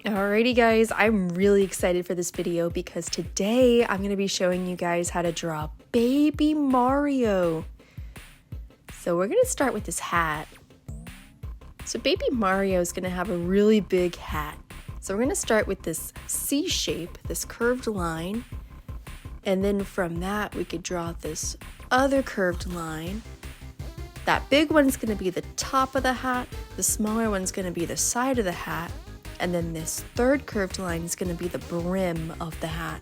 Alrighty guys, I'm really excited for this video because today I'm going to be showing you guys how to draw Baby Mario. So we're going to start with this hat. So Baby Mario is going to have a really big hat. So we're going to start with this C shape, this curved line. And then from that we could draw this other curved line. That big one's going to be the top of the hat, the smaller one's going to be the side of the hat. And then this third curved line is going to be the brim of the hat.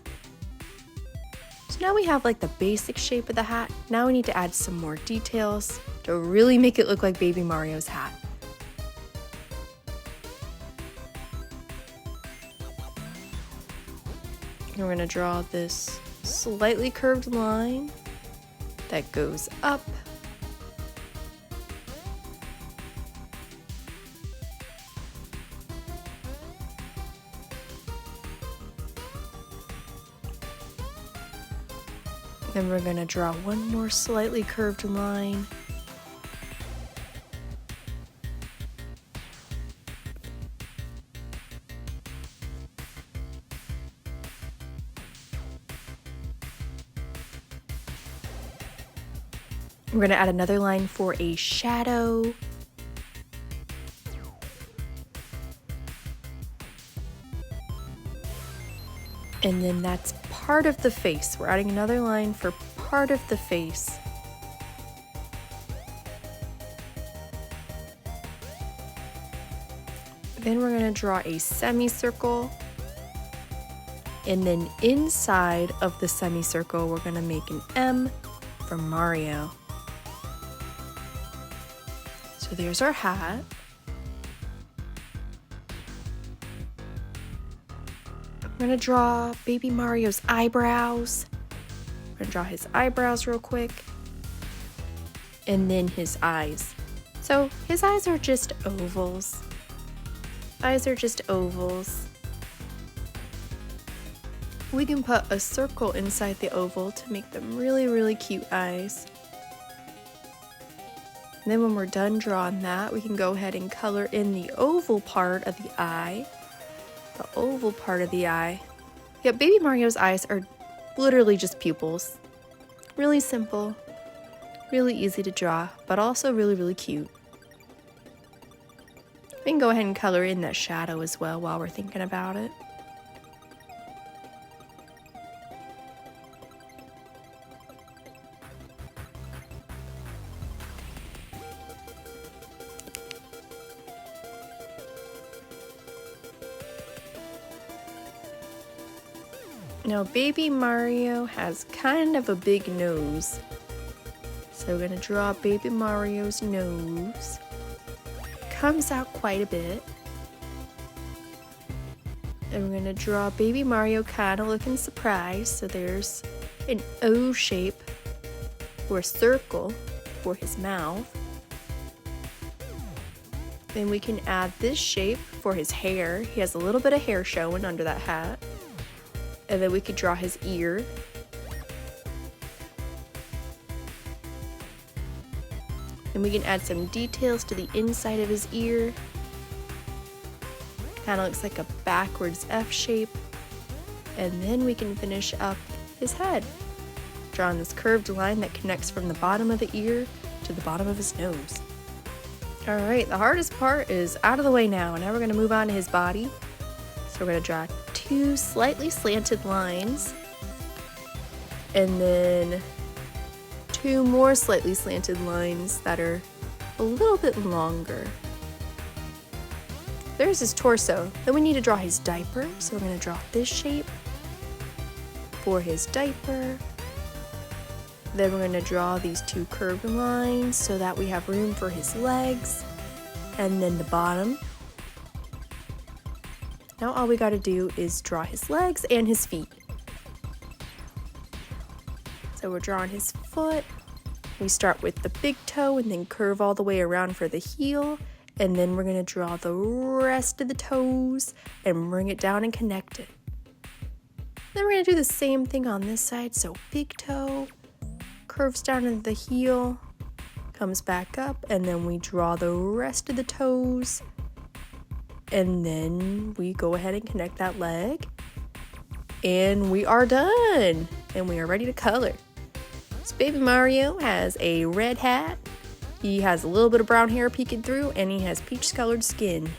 So now we have like the basic shape of the hat. Now we need to add some more details to really make it look like Baby Mario's hat. And we're going to draw this slightly curved line that goes up. Then we're going to draw one more slightly curved line. We're going to add another line for a shadow. And then that's part of the face. We're adding another line for part of the face. Then we're going to draw a semicircle. And then inside of the semicircle, we're going to make an M for Mario. So there's our hat. We're going to draw Baby Mario's eyebrows. We're going to draw his eyebrows real quick. And then his eyes. So his eyes are just ovals. Eyes are just ovals. We can put a circle inside the oval to make them really, really cute eyes. And then when we're done drawing that, we can go ahead and color in the oval part of the eye. The oval part of the eye. Yeah, Baby Mario's eyes are literally just pupils. Really simple, really easy to draw, but also really, really cute. We can go ahead and color in that shadow as well while we're thinking about it. Now Baby Mario has kind of a big nose. So we're going to draw Baby Mario's nose. Comes out quite a bit. And we're going to draw Baby Mario kind of looking surprised. So there's an O shape or a circle for his mouth. Then we can add this shape for his hair. He has a little bit of hair showing under that hat. And then we could draw his ear. And we can add some details to the inside of his ear. Kind of looks like a backwards F shape. And then we can finish up his head, drawing this curved line that connects from the bottom of the ear to the bottom of his nose. Alright, the hardest part is out of the way now. Now we're going to move on to his body. So we're going to draw two slightly slanted lines, and then two more slightly slanted lines that are a little bit longer. There's his torso. Then we need to draw his diaper, so we're going to draw this shape for his diaper. Then we're going to draw these two curved lines so that we have room for his legs, and then the bottom. Now all we got to do is draw his legs and his feet. So we're drawing his foot. We start with the big toe and then curve all the way around for the heel. And then we're going to draw the rest of the toes and bring it down and connect it. Then we're going to do the same thing on this side. So big toe, curves down into the heel, comes back up, and then we draw the rest of the toes And then we go ahead and connect that leg. And we are done. And we are ready to color. So Baby Mario has a red hat. He has a little bit of brown hair peeking through, and he has peach colored skin.